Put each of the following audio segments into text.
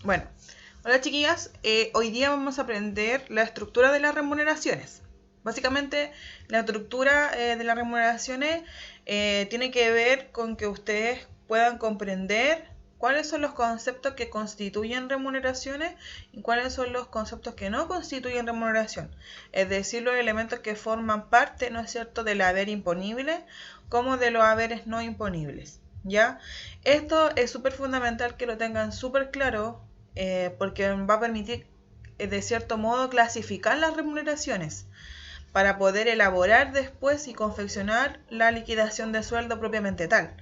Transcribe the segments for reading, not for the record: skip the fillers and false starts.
Bueno, hola chiquillas, hoy día vamos a aprender la estructura de las remuneraciones. Básicamente, la estructura de las remuneraciones tiene que ver con que ustedes puedan comprender cuáles son los conceptos que constituyen remuneraciones y cuáles son los conceptos que no constituyen remuneración. Es decir, los elementos que forman parte, ¿no es cierto?, del haber imponible como de los haberes no imponibles. ¿Ya? Esto es súper fundamental que lo tengan súper claro porque va a permitir de cierto modo clasificar las remuneraciones para poder elaborar después y confeccionar la liquidación de sueldo propiamente tal.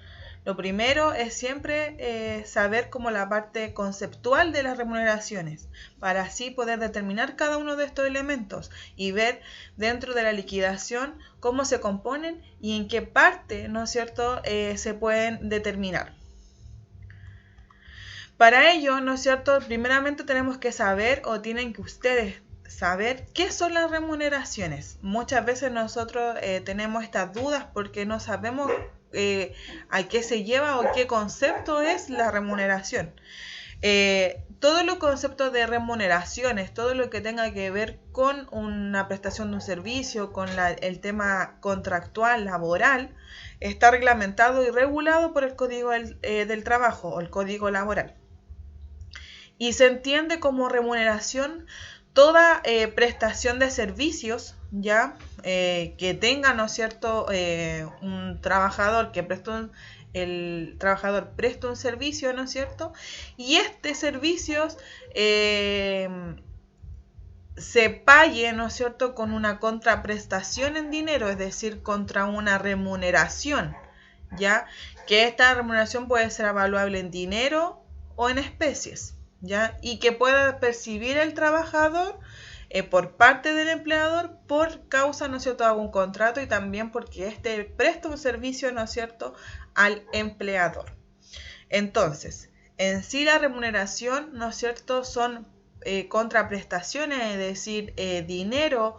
Lo primero es siempre saber como la parte conceptual de las remuneraciones, para así poder determinar cada uno de estos elementos y ver dentro de la liquidación cómo se componen y en qué parte, ¿no es cierto?, se pueden determinar. Para ello, ¿no es cierto?, primeramente tenemos que saber, o tienen que ustedes saber, qué son las remuneraciones. Muchas veces nosotros tenemos estas dudas porque no sabemos a qué se lleva o qué concepto es la remuneración. Todos los conceptos de remuneraciones, todo lo que tenga que ver con una prestación de un servicio, con el tema contractual, laboral, está reglamentado y regulado por el Código del Trabajo o el Código Laboral. Y se entiende como remuneración toda prestación de servicios, ya que tenga, ¿no es cierto?, un trabajador que el trabajador presta un servicio, ¿no es cierto?, y este servicio se pague, ¿no es cierto?, con una contraprestación en dinero, es decir, contra una remuneración, ya que esta remuneración puede ser evaluable en dinero o en especies, ¿ya? Y que pueda percibir el trabajador por parte del empleador por causa, ¿no es cierto?, de algún contrato y también porque éste presta un servicio, ¿no es cierto?, al empleador. Entonces, en sí la remuneración, ¿no es cierto?, son contraprestaciones, es decir, dinero,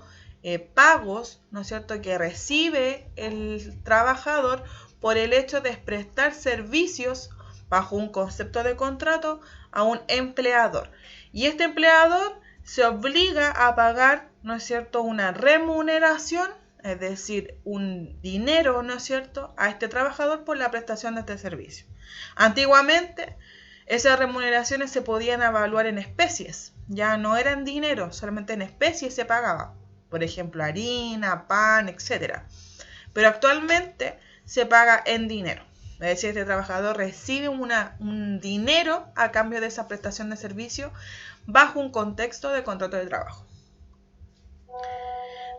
pagos, ¿no es cierto?, que recibe el trabajador por el hecho de prestar servicios bajo un concepto de contrato a un empleador. Y este empleador se obliga a pagar, ¿no es cierto?, una remuneración, es decir, un dinero, ¿no es cierto?, a este trabajador por la prestación de este servicio. Antiguamente, esas remuneraciones se podían evaluar en especies, ya no era en dinero, solamente en especies se pagaba, por ejemplo, harina, pan, etc. Pero actualmente se paga en dinero. Es decir, este trabajador recibe un dinero a cambio de esa prestación de servicio bajo un contexto de contrato de trabajo.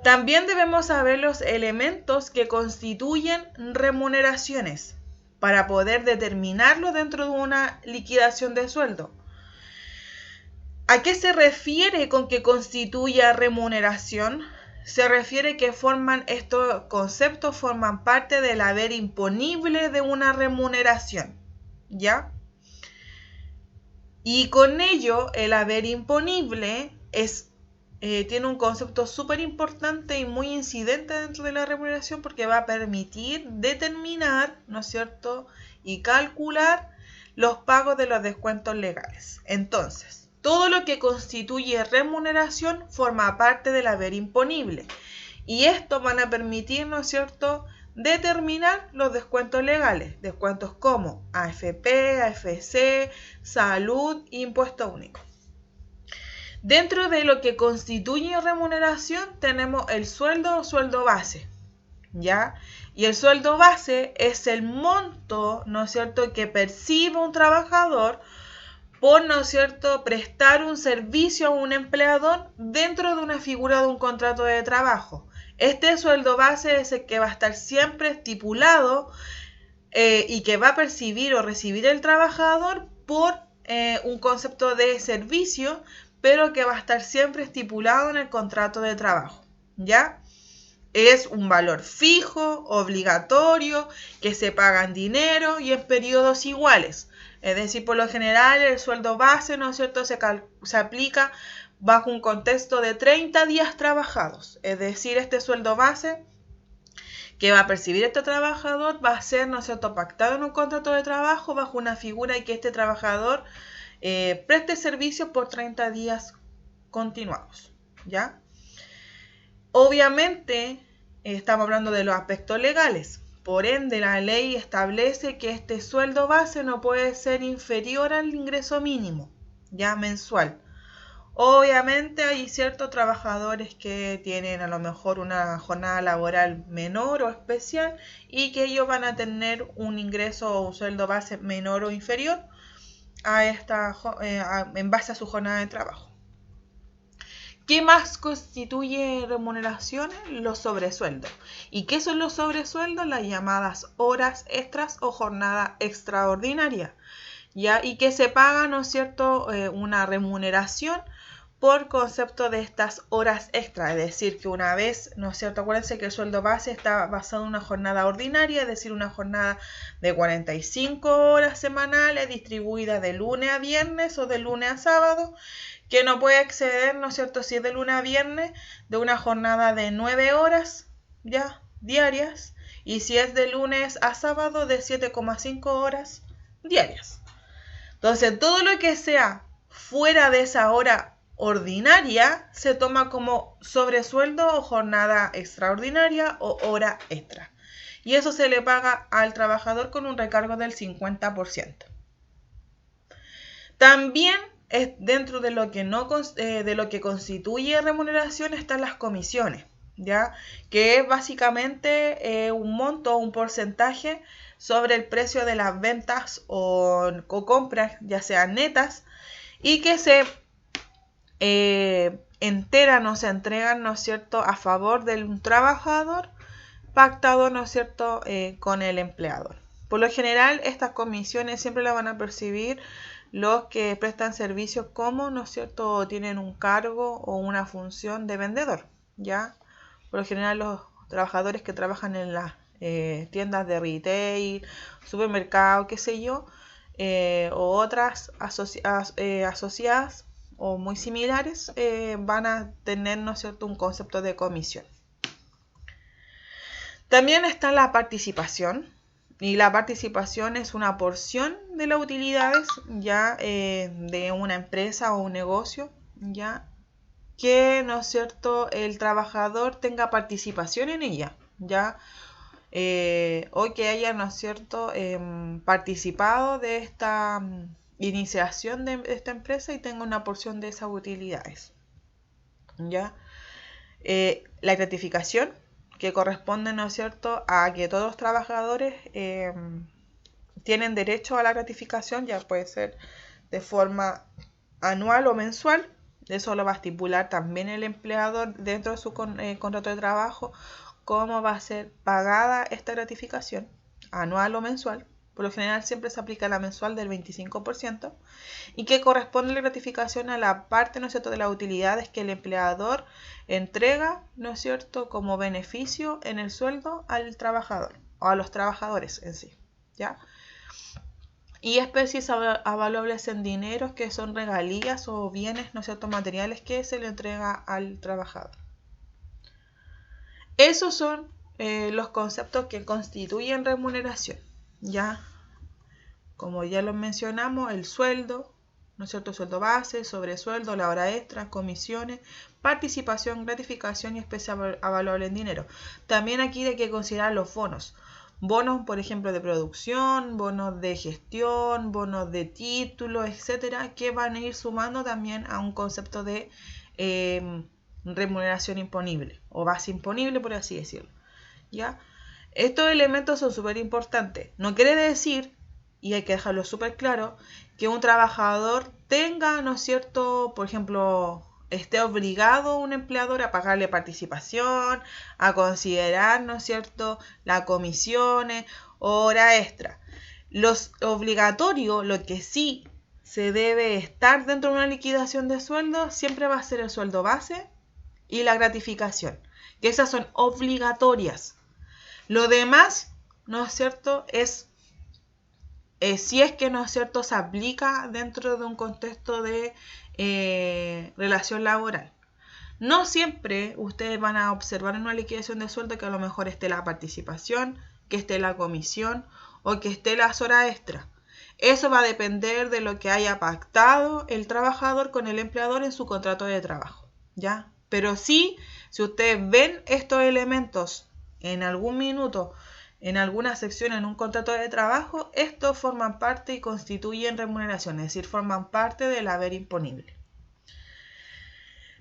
También debemos saber los elementos que constituyen remuneraciones para poder determinarlo dentro de una liquidación de sueldo. ¿A qué se refiere con que constituya remuneración? Se refiere que estos conceptos forman parte del haber imponible de una remuneración, ¿ya? Y con ello, el haber imponible tiene un concepto súper importante y muy incidente dentro de la remuneración porque va a permitir determinar, ¿no es cierto?, y calcular los pagos de los descuentos legales. Entonces, todo lo que constituye remuneración forma parte del haber imponible. Y esto van a permitir, ¿no es cierto?, determinar los descuentos legales. Descuentos como AFP, AFC, salud, impuesto único. Dentro de lo que constituye remuneración tenemos el sueldo o sueldo base, ¿ya? Y el sueldo base es el monto, ¿no es cierto?, que percibe un trabajador por, ¿no es cierto?, prestar un servicio a un empleador dentro de una figura de un contrato de trabajo. Este sueldo base es el que va a estar siempre estipulado y que va a percibir o recibir el trabajador por un concepto de servicio, pero que va a estar siempre estipulado en el contrato de trabajo, ¿ya? Es un valor fijo, obligatorio, que se paga en dinero y en periodos iguales. Es decir, por lo general el sueldo base, ¿no es cierto?, se aplica bajo un contexto de 30 días trabajados. Es decir, este sueldo base que va a percibir este trabajador va a ser, ¿no es cierto?, pactado en un contrato de trabajo bajo una figura y que este trabajador preste servicio por 30 días continuados, ¿ya? Obviamente, estamos hablando de los aspectos legales. Por ende, la ley establece que este sueldo base no puede ser inferior al ingreso mínimo, ya mensual. Obviamente hay ciertos trabajadores que tienen a lo mejor una jornada laboral menor o especial y que ellos van a tener un ingreso o un sueldo base menor o inferior a en base a su jornada de trabajo. ¿Qué más constituye remuneraciones? Los sobresueldos. ¿Y qué son los sobresueldos? Las llamadas horas extras o jornada extraordinaria, ¿ya? Y que se paga, ¿no es cierto?, una remuneración por concepto de estas horas extra, es decir, que una vez, ¿no es cierto? Acuérdense que el sueldo base está basado en una jornada ordinaria, es decir, una jornada de 45 horas semanales distribuida de lunes a viernes o de lunes a sábado, que no puede exceder, ¿no es cierto?, si es de lunes a viernes, de una jornada de 9 horas ya diarias, y si es de lunes a sábado, de 7,5 horas diarias. Entonces, todo lo que sea fuera de esa hora ordinaria se toma como sobresueldo o jornada extraordinaria o hora extra. Y eso se le paga al trabajador con un recargo del 50%. También dentro de lo que constituye remuneración están las comisiones, ¿ya? Que es básicamente un monto o un porcentaje sobre el precio de las ventas o compras, ya sean netas, y que se enteran o se entregan, ¿no es cierto?, a favor del trabajador, pactado, ¿no es cierto?, con el empleador. Por lo general, estas comisiones siempre las van a percibir los que prestan servicios como, ¿no es cierto?, tienen un cargo o una función de vendedor, ¿ya? Por lo general, los trabajadores que trabajan en las tiendas de retail, supermercado, qué sé yo, o otras asociadas o muy similares, van a tener, ¿no es cierto?, un concepto de comisión. También está la participación, y la participación es una porción de las utilidades ya de una empresa o un negocio, ya que, ¿no es cierto?, el trabajador tenga participación en ella, ya o que haya, ¿no es cierto?, participado de esta iniciación de esta empresa y tenga una porción de esas utilidades, ya. La gratificación, que corresponde, ¿no es cierto?, a que todos los trabajadores tienen derecho a la gratificación, ya puede ser de forma anual o mensual. Eso lo va a estipular también el empleador dentro de su contrato de trabajo, cómo va a ser pagada esta gratificación, anual o mensual. Por lo general siempre se aplica la mensual del 25% y que corresponde la gratificación a la parte, ¿no es cierto?, de las utilidades que el empleador entrega, ¿no es cierto?, como beneficio en el sueldo al trabajador o a los trabajadores en sí, ¿ya? Y especies avaluables en dinero, que son regalías o bienes, ¿no es cierto?, materiales que se le entrega al trabajador. Esos son los conceptos que constituyen remuneración, ¿ya? Como ya lo mencionamos, el sueldo, ¿no es cierto?, sueldo base, sobresueldo, la hora extra, comisiones, participación, gratificación y especies avaluables en dinero. También aquí hay que considerar los bonos. Bonos, por ejemplo, de producción, bonos de gestión, bonos de título, etcétera, que van a ir sumando también a un concepto de remuneración imponible o base imponible, por así decirlo, ¿ya? Estos elementos son súper importantes. No quiere decir, y hay que dejarlo súper claro, que un trabajador tenga, ¿no es cierto?, por ejemplo, esté obligado un empleador a pagarle participación, a considerar, ¿no es cierto?, las comisiones, hora extra. Los obligatorios, lo que sí se debe estar dentro de una liquidación de sueldo, siempre va a ser el sueldo base y la gratificación, que esas son obligatorias. Lo demás, ¿no es cierto?, es si es que, ¿no es cierto?, se aplica dentro de un contexto de relación laboral. No siempre ustedes van a observar en una liquidación de sueldo que a lo mejor esté la participación, que esté la comisión o que esté las horas extra. Eso va a depender de lo que haya pactado el trabajador con el empleador en su contrato de trabajo, ¿ya? Pero sí, si ustedes ven estos elementos en algún minuto, en alguna sección en un contrato de trabajo, estos forman parte y constituyen remuneración, es decir, forman parte del haber imponible.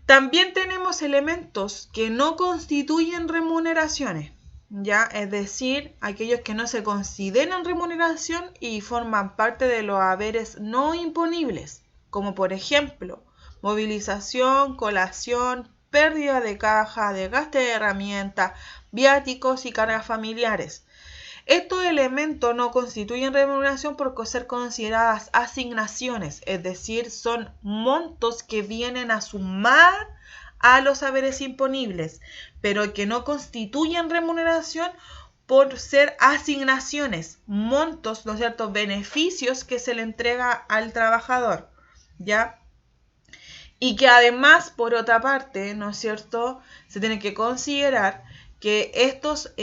También tenemos elementos que no constituyen remuneraciones, ¿ya? Es decir, aquellos que no se consideran remuneración y forman parte de los haberes no imponibles, como por ejemplo, movilización, colación, pérdida de caja, desgaste de herramientas, viáticos y cargas familiares. Estos elementos no constituyen remuneración por ser consideradas asignaciones, es decir, son montos que vienen a sumar a los haberes imponibles, pero que no constituyen remuneración por ser asignaciones, montos, ¿no es cierto?, beneficios que se le entrega al trabajador, ¿ya? Y que además, por otra parte, ¿no es cierto?, se tiene que considerar que estos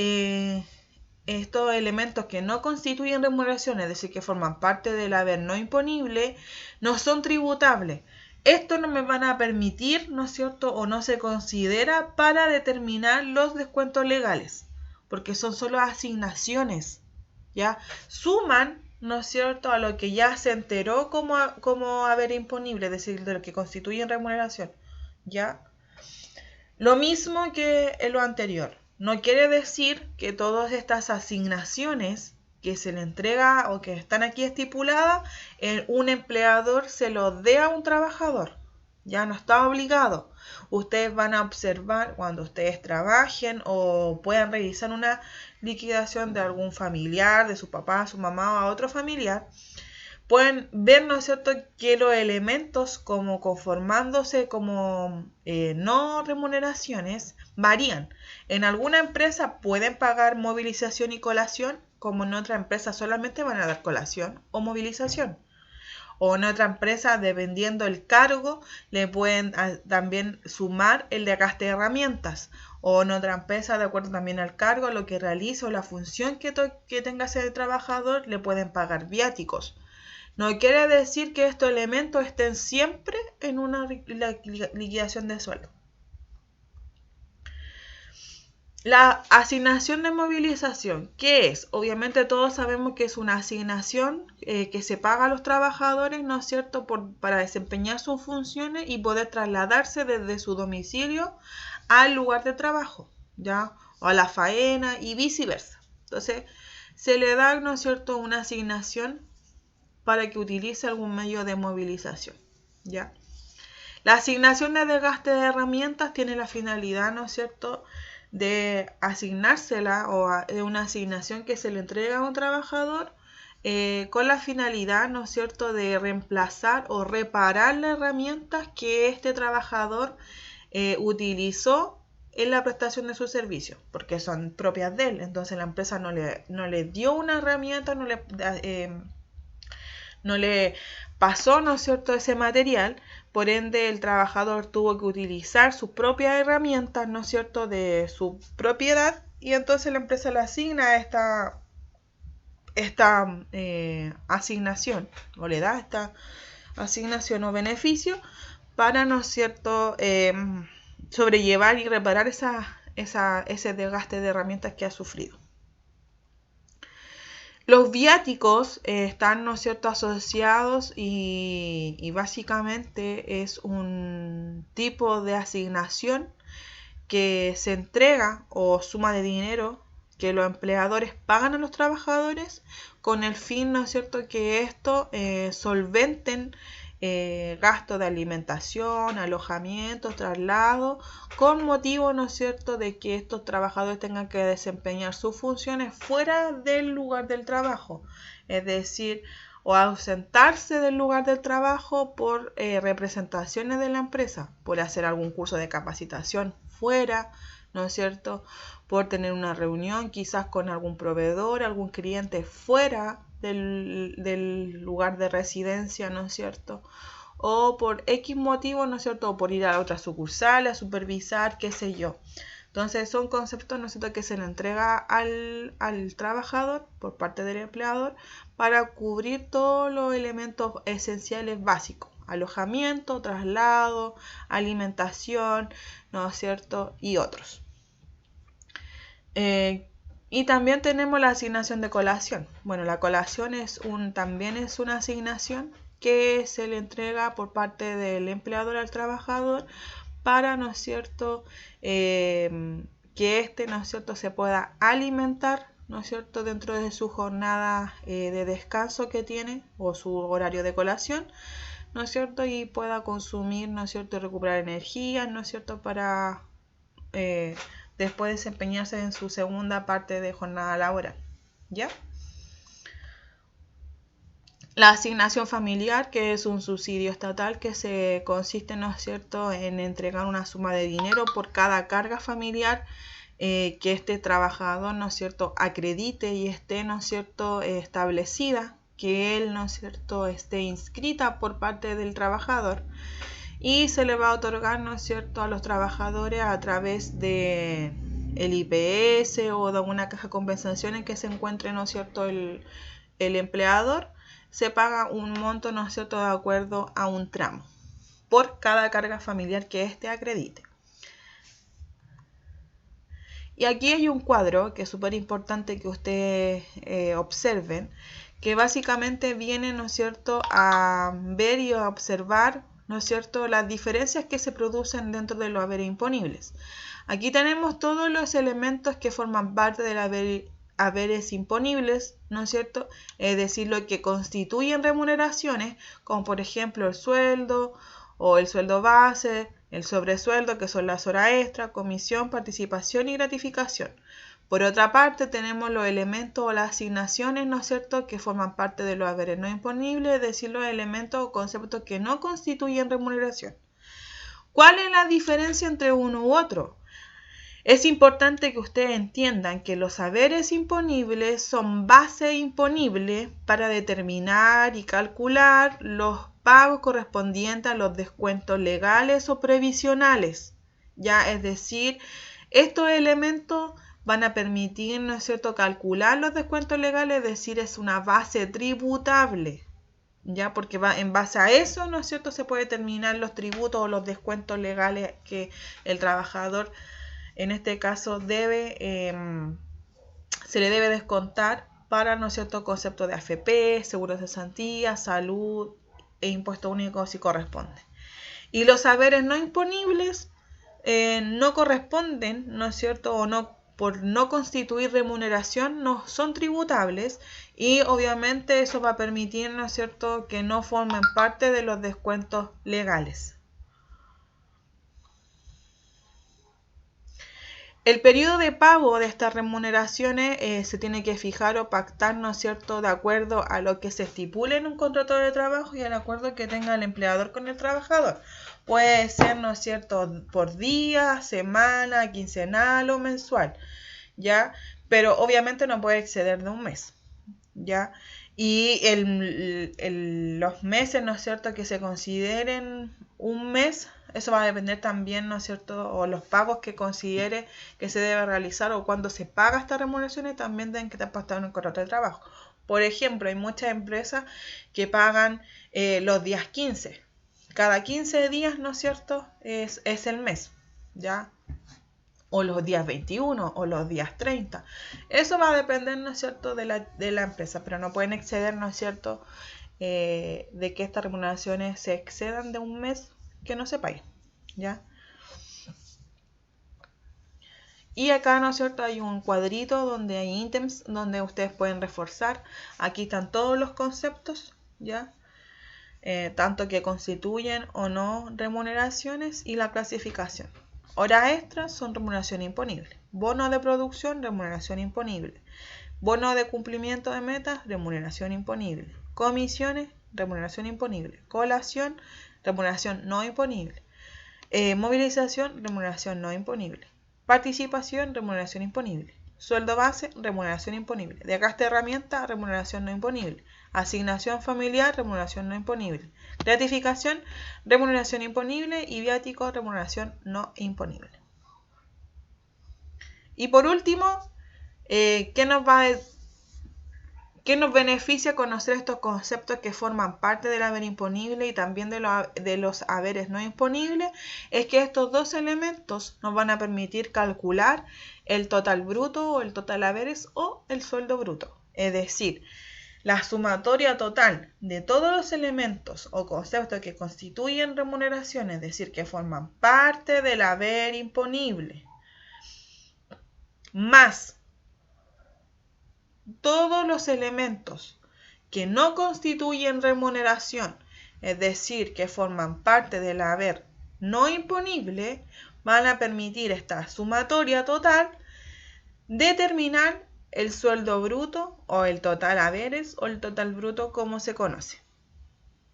elementos que no constituyen remuneración, es decir, que forman parte del haber no imponible, no son tributables. Esto no me van a permitir, ¿no es cierto?, o no se considera para determinar los descuentos legales, porque son solo asignaciones, ¿ya? Suman, ¿no es cierto?, a lo que ya se enteró como haber imponible, es decir, de lo que constituye remuneración, ¿ya? Lo mismo que en lo anterior. No quiere decir que todas estas asignaciones que se le entrega o que están aquí estipuladas, un empleador se lo dé a un trabajador. Ya no está obligado. Ustedes van a observar cuando ustedes trabajen o puedan revisar una liquidación de algún familiar, de su papá, su mamá o a otro familiar. Pueden ver, ¿no es cierto?, que los elementos como conformándose como no remuneraciones varían. En alguna empresa pueden pagar movilización y colación, como en otra empresa solamente van a dar colación o movilización. O en otra empresa, dependiendo del cargo, le pueden también sumar el desgaste de herramientas. O en otra empresa, de acuerdo también al cargo, lo que realiza o la función que tenga ese trabajador, le pueden pagar viáticos. No quiere decir que estos elementos estén siempre en una liquidación de sueldo. La asignación de movilización, ¿qué es? Obviamente todos sabemos que es una asignación que se paga a los trabajadores, ¿no es cierto?, para desempeñar sus funciones y poder trasladarse desde su domicilio al lugar de trabajo, ¿ya? O a la faena y viceversa. Entonces, se le da, ¿no es cierto?, una asignación para que utilice algún medio de movilización, ¿ya? La asignación de desgaste de herramientas tiene la finalidad, ¿no es cierto?, de asignársela o de una asignación que se le entrega a un trabajador con la finalidad, ¿no es cierto?, de reemplazar o reparar las herramientas que este trabajador utilizó en la prestación de su servicio, porque son propias de él. Entonces la empresa no le dio una herramienta, no le pasó, ¿no es cierto?, ese material, por ende el trabajador tuvo que utilizar sus propias herramientas, ¿no es cierto?, de su propiedad, y entonces la empresa le asigna esta asignación, o le da esta asignación o beneficio para, ¿no es cierto?, sobrellevar y reparar ese desgaste de herramientas que ha sufrido. Los viáticos están, ¿no es cierto?, asociados y básicamente es un tipo de asignación que se entrega o suma de dinero que los empleadores pagan a los trabajadores con el fin, ¿no es cierto?, que esto solventen gastos de alimentación, alojamiento, traslado, con motivo, ¿no es cierto?, de que estos trabajadores tengan que desempeñar sus funciones fuera del lugar del trabajo, es decir, o ausentarse del lugar del trabajo por representaciones de la empresa, por hacer algún curso de capacitación fuera, ¿no es cierto?, por tener una reunión quizás con algún proveedor, algún cliente fuera del lugar de residencia, ¿no es cierto?, o por X motivo, ¿no es cierto?, o por ir a otra sucursal a supervisar, qué sé yo. Entonces son conceptos, ¿no es cierto?, que se le entrega al trabajador por parte del empleador para cubrir todos los elementos esenciales básicos: alojamiento, traslado, alimentación, ¿no es cierto?, y otros. Y también tenemos la asignación de colación. Bueno, la colación también es una asignación que se le entrega por parte del empleador al trabajador para, ¿no es cierto?, que ¿no es cierto?, se pueda alimentar, ¿no es cierto?, dentro de su jornada de descanso que tiene o su horario de colación, ¿no es cierto?, y pueda consumir, ¿no es cierto?, y recuperar energía, ¿no es cierto?, para después desempeñarse en su segunda parte de jornada laboral, ¿ya? La asignación familiar, que es un subsidio estatal que se consiste, ¿no es cierto?, en entregar una suma de dinero por cada carga familiar que este trabajador, ¿no es cierto?, acredite y esté, ¿no es cierto?, establecida, que él, ¿no es cierto?, esté inscrita por parte del trabajador, y se le va a otorgar, ¿no es cierto?, a los trabajadores a través de el IPS o de alguna caja de compensaciones que se encuentre, ¿no es cierto?, el empleador. Se paga un monto, ¿no es cierto?, de acuerdo a un tramo por cada carga familiar que éste acredite. Y aquí hay un cuadro que es súper importante que ustedes observen, que básicamente viene, ¿no es cierto?, a ver y a observar, ¿no es cierto?, las diferencias que se producen dentro de los haberes imponibles. Aquí tenemos todos los elementos que forman parte del haberes imponibles, ¿no es cierto?, es decir, lo que constituyen remuneraciones, como por ejemplo el sueldo o el sueldo base, el sobresueldo, que son las horas extra, comisión, participación y gratificación. Por otra parte, tenemos los elementos o las asignaciones, ¿no es cierto?, que forman parte de los haberes no imponibles, es decir, los elementos o conceptos que no constituyen remuneración. ¿Cuál es la diferencia entre uno u otro? Es importante que ustedes entiendan que los haberes imponibles son base imponible para determinar y calcular los pagos correspondientes a los descuentos legales o previsionales, ¿ya? Es decir, estos elementos van a permitir, ¿no es cierto?, calcular los descuentos legales, es decir, es una base tributable, ¿ya? Porque en base a eso, ¿no es cierto?, se puede determinar los tributos o los descuentos legales que el trabajador, en este caso, se le debe descontar para, ¿no es cierto?, conceptos de AFP, seguros de cesantía, salud e impuesto único si corresponde. Y los haberes no imponibles no corresponden, ¿no es cierto?, o no, por no constituir remuneración, no son tributables, y obviamente eso va a permitir, ¿no es cierto?, que no formen parte de los descuentos legales. El periodo de pago de estas remuneraciones se tiene que fijar o pactar, ¿no es cierto?, de acuerdo a lo que se estipule en un contrato de trabajo y al acuerdo que tenga el empleador con el trabajador. Puede ser, ¿no es cierto?, por día, semana, quincenal o mensual, ¿ya? Pero obviamente no puede exceder de un mes, ¿ya? Y los meses, ¿no es cierto?, que se consideren un mes, eso va a depender también, ¿no es cierto?, o los pagos que considere que se debe realizar o cuando se paga estas remuneraciones también deben que estar pactados en el contrato de trabajo. Por ejemplo, hay muchas empresas que pagan los días 15. Cada 15 días, ¿no es cierto?, es el mes, ¿ya? O los días 21 o los días 30. Eso va a depender, ¿no es cierto?, de la empresa, pero no pueden exceder, ¿no es cierto?, de que estas remuneraciones se excedan de un mes que no se paguen, ¿ya? Y acá, ¿no es cierto?, hay un cuadrito donde hay ítems donde ustedes pueden reforzar. Aquí están todos los conceptos, ¿ya? Tanto que constituyen o no remuneraciones y la clasificación. Horas extras son remuneración imponible. Bono de producción, remuneración imponible. Bono de cumplimiento de metas, remuneración imponible. Comisiones, remuneración imponible. Colación, remuneración no imponible. Movilización, remuneración no imponible. Participación, remuneración imponible. Sueldo base, remuneración imponible. Desgaste de herramienta, remuneración no imponible. Asignación familiar, remuneración no imponible. Gratificación, remuneración imponible. Y viático, remuneración no imponible. Y por último, ¿qué nos beneficia conocer estos conceptos que forman parte del haber imponible y también de los haberes no imponibles? Es que estos dos elementos nos van a permitir calcular el total bruto o el total haberes o el sueldo bruto. Es decir, la sumatoria total de todos los elementos o conceptos que constituyen remuneración, es decir, que forman parte del haber imponible, más todos los elementos que no constituyen remuneración, es decir, que forman parte del haber no imponible, van a permitir esta sumatoria total determinar el sueldo bruto o el total haberes o el total bruto como se conoce.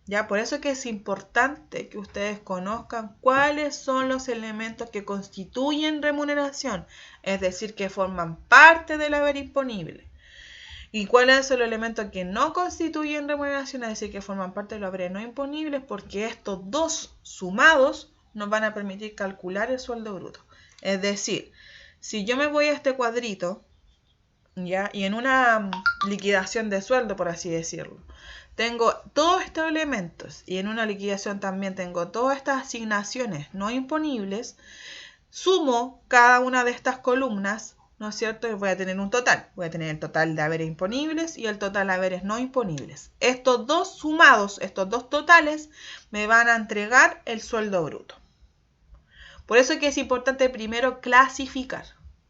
¿Ya? Por eso que es importante que ustedes conozcan cuáles son los elementos que constituyen remuneración, es decir, que forman parte del haber imponible. ¿Y cuáles son los elementos que no constituyen remuneración? Es decir, que forman parte de los haberes no imponibles, porque estos dos sumados nos van a permitir calcular el sueldo bruto. Es decir, si yo me voy a este cuadrito, ¿ya? Y en una liquidación de sueldo, por así decirlo, tengo todos estos elementos y en una liquidación también tengo todas estas asignaciones no imponibles, sumo cada una de estas columnas, ¿no es cierto? Y voy a tener un total. Voy a tener el total de haberes imponibles y el total de haberes no imponibles. Estos dos sumados, estos dos totales, me van a entregar el sueldo bruto. Por eso es que es importante primero clasificar,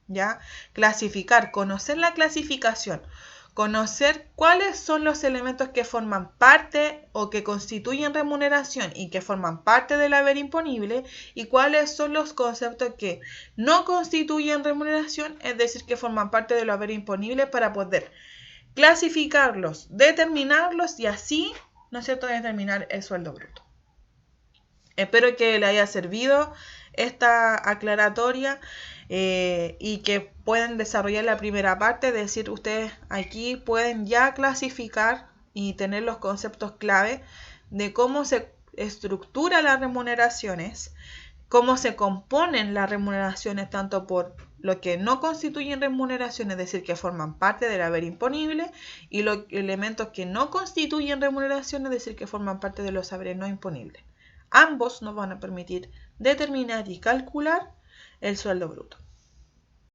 ¿ya? Clasificar, conocer la clasificación, conocer cuáles son los elementos que forman parte o que constituyen remuneración y que forman parte del haber imponible y cuáles son los conceptos que no constituyen remuneración, es decir, que forman parte del haber imponible para poder clasificarlos, determinarlos y así, ¿no es cierto?, determinar el sueldo bruto. Espero que le haya servido esta aclaratoria y que pueden desarrollar la primera parte, es decir, ustedes aquí pueden ya clasificar y tener los conceptos clave de cómo se estructuran las remuneraciones, cómo se componen las remuneraciones tanto por lo que no constituyen remuneración, es decir, que forman parte del haber imponible, y los elementos que no constituyen remuneración, es decir, que forman parte de los haberes no imponibles. Ambos nos van a permitir determinar y calcular el sueldo bruto.